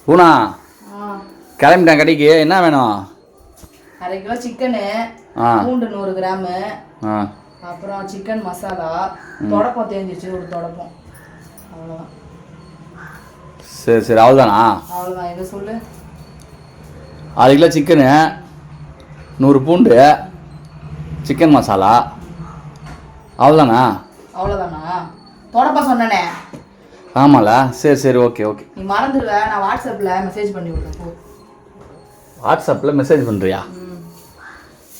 பூனா கிளம்பிட்டேன் கடைக்கு. என்ன வேணும்? அரை கிலோ சிக்கனு, பூண்டு 100 கிராமு, அப்புறம் சிக்கன் மசாலா, தொடப்பம் தேஞ்சிச்சு ஒரு தொடப்பம், அவ்வளோதான். சரி சரி, அவ்வளோதானா? அவ்வளோதான். இதை சொல்லு. 1/2 கிலோ சிக்கனு, 100 பூண்டு, சிக்கன் மசாலா, அவ்வளோதானா? அவ்வளோதானா? தொடப்பம் சொன்னனே. ஆமாம்ல. சரி சரி, ஓகே ஓகே. நீ மறந்துடுவ. நான் வாட்ஸ்அப்பில் மெசேஜ் பண்ணி விடுறேன். வாட்ஸ்அப்பில் மெசேஜ் பண்ணுறியா?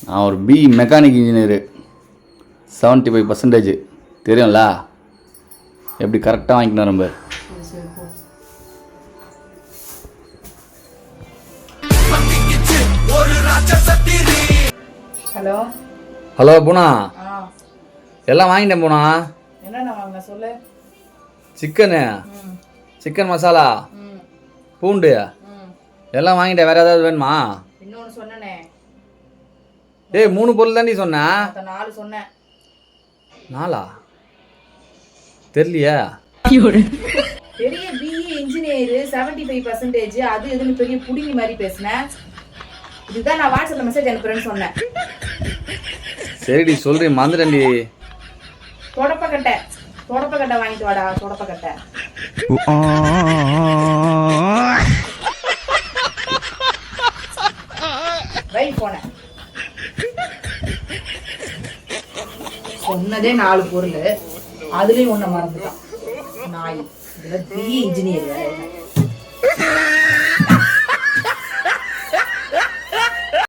நான் ஒரு மெக்கானிக் இன்ஜினியரு, 75% தெரியும்ல. எப்படி கரெக்டாக வாங்கிக்கணும் ரொம்ப. ஹலோ ஹலோ பூனா, எல்லாம் வாங்கிட்டேன் பூனா. என்னென்ன வாங்க சொல்லு. சிக்கனு, சிக்கன் மசாலா, பூண்டு எல்லாம் வாங்கிட்டேன். வேறு ஏதாவது வேணுமா? இன்னொன்று சொன்னனே. 3 பொருள் தாண்டி சொன்னேன். 4 சொன்னேன். 4 தெரியலையா? பெரிய பிஇ இன்ஜினியர், 75%. அது எதுன்னு பெரிய புடிங்கி மாதிரி பேசினேன். இதுதான் நான் வாட்ஸ்அப்பில் மெசேஜ் அனுப்புறேன்னு சொன்னேன். சரிடி, சொல்றேன், மறந்துட்டேன்டி. தொடப்பக்கட்டை வாங்கிட்டு வாடா. தொடப்பக்கட்டை. வை போனேன். சொன்னதே 4 பொருள், அதுலயும் ஒண்ணு மறந்துட்டான் நாய். இதுல பிஇ இன்ஜினியர் வேற.